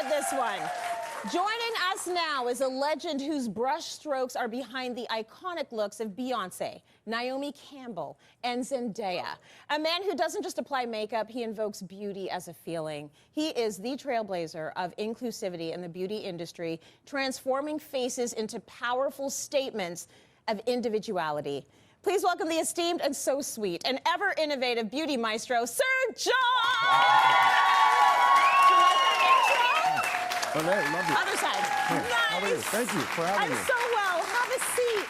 about this one. Joining us now is a legend whose brush strokes are behind the iconic looks of Beyoncé, Naomi Campbell, and Zendaya. A man who doesn't just apply makeup, he invokes beauty as a feeling. He is the trailblazer of inclusivity in the beauty industry, transforming faces into powerful statements of individuality. Please welcome the esteemed and so sweet and ever innovative beauty maestro, Sir John! Oh, no, love you. Other side. Hey, Nice. how are you? Thank you for having me. I'm so well. Have a seat.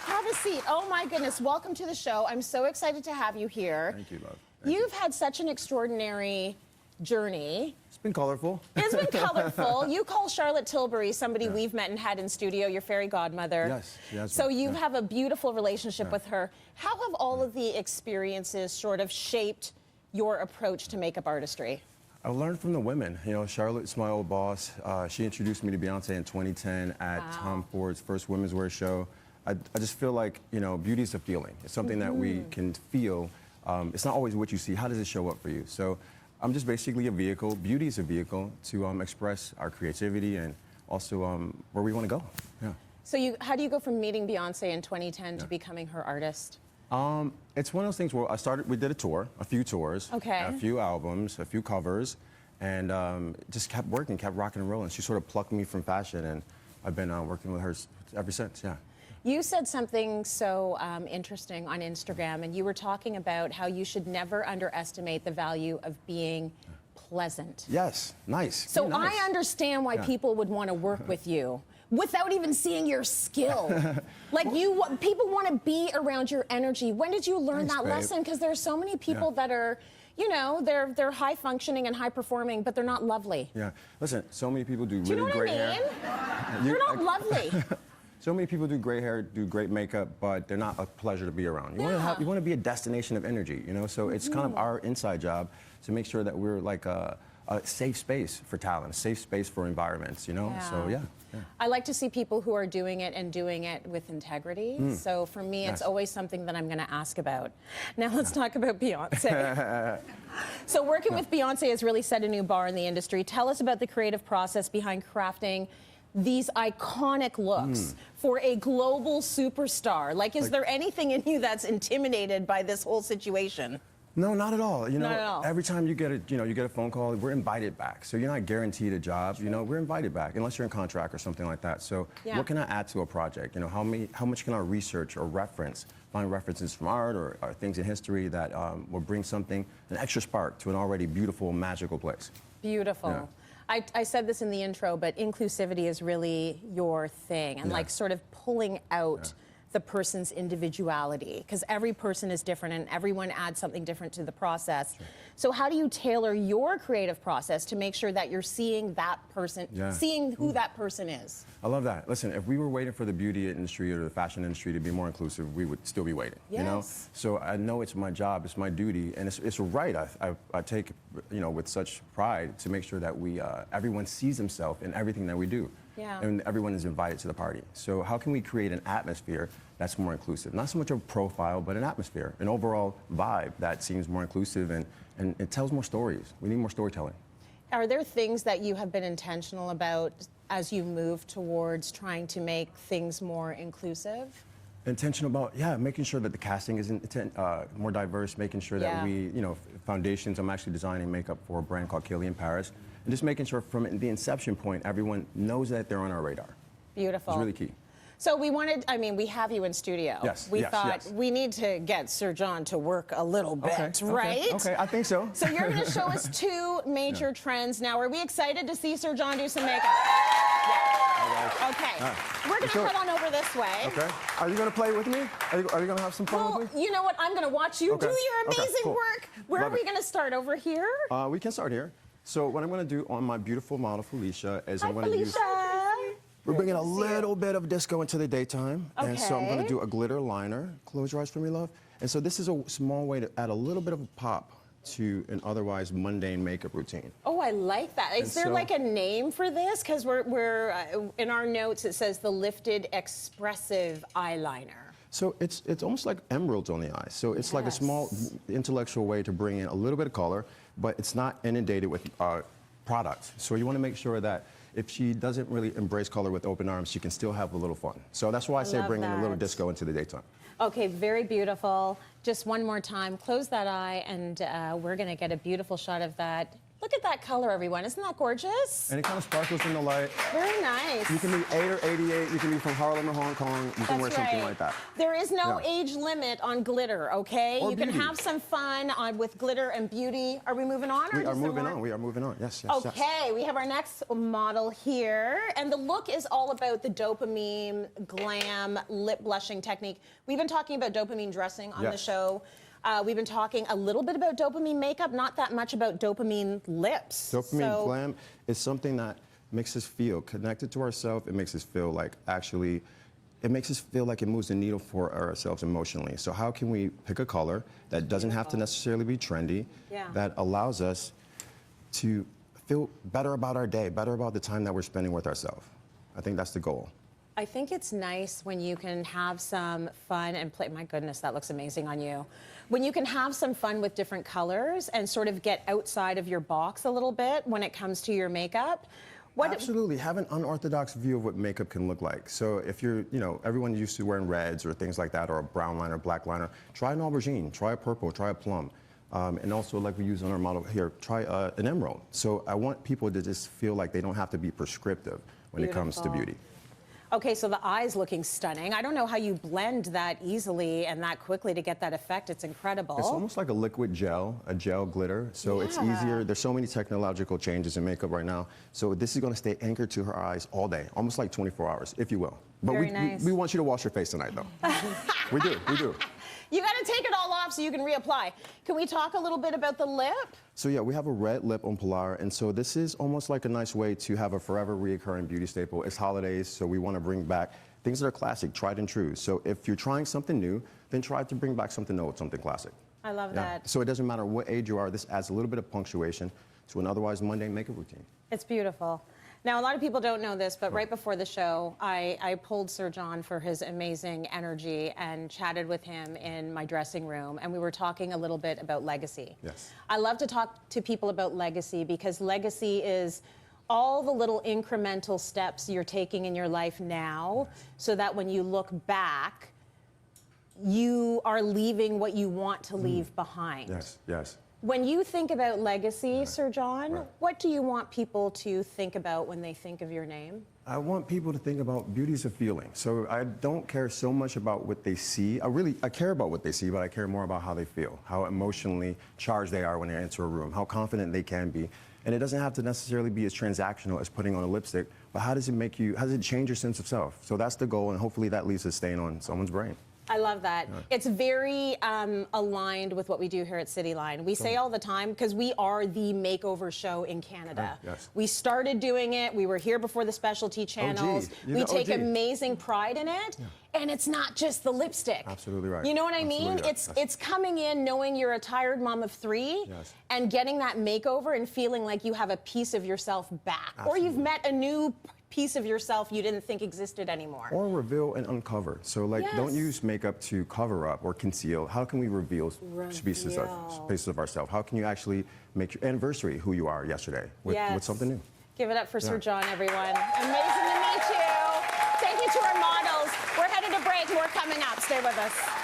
Have a seat. Oh my goodness. Welcome to the show. I'm so excited to have you here. Thank you, love. Thank You've had such an extraordinary journey. It's been colorful. It's been colorful. You call Charlotte Tilbury somebody we've met and had in studio, your fairy godmother. Yes, yes. So you have a beautiful relationship with her. How have all of the experiences sort of shaped your approach to makeup artistry? I learned from the women. You know, Charlotte's my old boss. She introduced me to Beyoncé in 2010 at Tom Ford's first women's wear show. I just feel like, you know, beauty is a feeling. It's something that we can feel. It's not always what you see. How does it show up for you? So I'm just basically a vehicle. Beauty is a vehicle to express our creativity and also where we want to go. Yeah. So how do you go from meeting Beyoncé in 2010 to becoming her artist? It's one of those things where we did a tour, a few tours, a few albums, a few covers, and just kept working, kept rocking and rolling. She sort of plucked me from fashion, and I've been working with her ever since, yeah. You said something so interesting on Instagram, and you were talking about how you should never underestimate the value of being pleasant. Yes, nice. So nice. I understand why people would want to work with you without even seeing your skill. Like people want to be around your energy. When did you learn that lesson? Because there are so many people that are, you know, they're high functioning and high performing, but they're not lovely. Yeah, listen, so many people do you know really great hair. They're not lovely. So many people do great hair, do great makeup, but they're not a pleasure to be around. You want to be a destination of energy, you know? So it's kind of our inside job to make sure that we're like a safe space for talent, a safe space for environments, you know? So yeah. I like to see people who are doing it and doing it with integrity. So for me, it's always something that I'm going to ask about. Now let's talk about Beyoncé. So working with Beyoncé has really set a new bar in the industry. Tell us about the creative process behind crafting these iconic looks for a global superstar. Like, is there anything in you that's intimidated by this whole situation? No, not at all. You know, not at all. Every time you get a phone call, we're invited back. So you're not guaranteed a job. You know, we're invited back unless you're in contract or something like that. So what can I add to a project? You know, how much can I research or find references from art or things in history that will bring an extra spark to an already beautiful, magical place. Beautiful. Yeah. I said this in the intro, but inclusivity is really your thing, and like sort of pulling out the person's individuality, because every person is different and everyone adds something different to the process. Sure. So how do you tailor your creative process to make sure that you're seeing that person, seeing who that person is? I love that. Listen, if we were waiting for the beauty industry or the fashion industry to be more inclusive, we would still be waiting, you know? So I know it's my job, it's my duty, and it's right. I take, you know, with such pride to make sure that everyone sees himself in everything that we do. Yeah. And everyone is invited to the party. So how can we create an atmosphere that's more inclusive? Not so much a profile, but an atmosphere, an overall vibe that seems more inclusive and it tells more stories. We need more storytelling. Are there things that you have been intentional about as you move towards trying to make things more inclusive? Intentional about, making sure that the casting is more diverse, making sure that foundations, I'm actually designing makeup for a brand called Killian Paris, and just making sure from the inception point, everyone knows that they're on our radar. Beautiful. It's really key. So we have you in studio. Yes. We thought we need to get Sir John to work a little bit, right? Okay, I think so. So you're going to show us two major trends now. Are we excited to see Sir John do some makeup? Okay. We're going to head on over this way. Okay. Are you going to play with me? Are you going to have some fun with me? You know what? I'm going to watch you do your amazing work. Where are we going to start? Over here? We can start here. So what I'm going to do on my beautiful model, Felicia, is I'm going to use... We're bringing a little bit of disco into the daytime. Okay. And so I'm going to do a glitter liner. Close your eyes for me, love. And so this is a small way to add a little bit of a pop to an otherwise mundane makeup routine. Oh, I like that. Is there like a name for this? Because we're in our notes, it says the lifted expressive eyeliner. So it's almost like emeralds on the eyes. So it's like a small intellectual way to bring in a little bit of color, but it's not inundated with product. So you want to make sure that if she doesn't really embrace color with open arms, she can still have a little fun. So that's why I say bring in a little disco into the daytime. Okay, very beautiful. Just one more time, close that eye, and we're gonna get a beautiful shot of that. Look at that color, everyone. Isn't that gorgeous? And it kind of sparkles in the light. Very nice. You can be 8 or 88. You can be from Harlem or Hong Kong. You can wear something like that. There is no age limit on glitter, okay? Or you beauty. can have some fun with glitter and beauty. Are we moving on? We are moving on. We are moving on. Yes, yes, okay, yes. we have our next model here. And the look is all about the dopamine, glam, lip blushing technique. We've been talking about dopamine dressing on the show. We've been talking a little bit about dopamine makeup, not that much about dopamine lips. Dopamine glam is something that makes us feel connected to ourselves. It makes us feel like it makes us feel like it moves the needle for ourselves emotionally. So how can we pick a color that doesn't have to necessarily be trendy, that allows us to feel better about our day, better about the time that we're spending with ourselves? I think that's the goal. I think it's nice when you can have some fun and play. My goodness, that looks amazing on you. When you can have some fun with different colors and sort of get outside of your box a little bit when it comes to your makeup. Absolutely, have an unorthodox view of what makeup can look like. So if you're, everyone's used to wearing reds or things like that, or a brown liner, black liner, try an aubergine, try a purple, try a plum. And also, like we use on our model here, try an emerald. So I want people to just feel like they don't have to be prescriptive when it comes to beauty. Okay, so the eye's looking stunning. I don't know how you blend that easily and that quickly to get that effect. It's incredible. It's almost like a liquid gel, a gel glitter. So it's easier. There's so many technological changes in makeup right now. So this is going to stay anchored to her eyes all day, almost like 24 hours, if you will. But we want you to wash your face tonight, though. We do, we do. You got to take it all off so you can reapply. Can we talk a little bit about the lip? So yeah, we have a red lip on Pilar, and so this is almost like a nice way to have a forever reoccurring beauty staple. It's holidays, so we want to bring back things that are classic, tried and true. So if you're trying something new, then try to bring back something old, something classic. I love that. So it doesn't matter what age you are, this adds a little bit of punctuation to an otherwise mundane makeup routine. It's beautiful. Now, a lot of people don't know this, but right before the show, I pulled Sir John for his amazing energy and chatted with him in my dressing room, and we were talking a little bit about legacy. Yes. I love to talk to people about legacy because legacy is all the little incremental steps you're taking in your life now so that when you look back, you are leaving what you want to leave behind. Yes, yes. When you think about legacy, Sir John, what do you want people to think about when they think of your name? I want people to think about beauty's a feeling. So I don't care so much about what they see. I care about what they see, but I care more about how they feel, how emotionally charged they are when they enter a room, how confident they can be. And it doesn't have to necessarily be as transactional as putting on a lipstick, but how does it change your sense of self? So that's the goal, and hopefully that leaves a stain on someone's brain. I love that. It's very aligned with what we do here at Cityline. We say all the time, because we are the makeover show in Canada. We started doing it. We were here before the specialty channels. We take amazing pride in it. And it's not just the lipstick. Absolutely right. You know what I mean? It's coming in knowing you're a tired mom of 3 and getting that makeover and feeling like you have a piece of yourself back. Or you've met a new piece of yourself you didn't think existed anymore. Or reveal and uncover. So don't use makeup to cover up or conceal. How can we reveal pieces of ourselves? How can you actually make your anniversary who you are yesterday with something new? Give it up for Sir John, everyone. Amazing to meet you. Thank you to our models. We're headed to break. More coming up. Stay with us.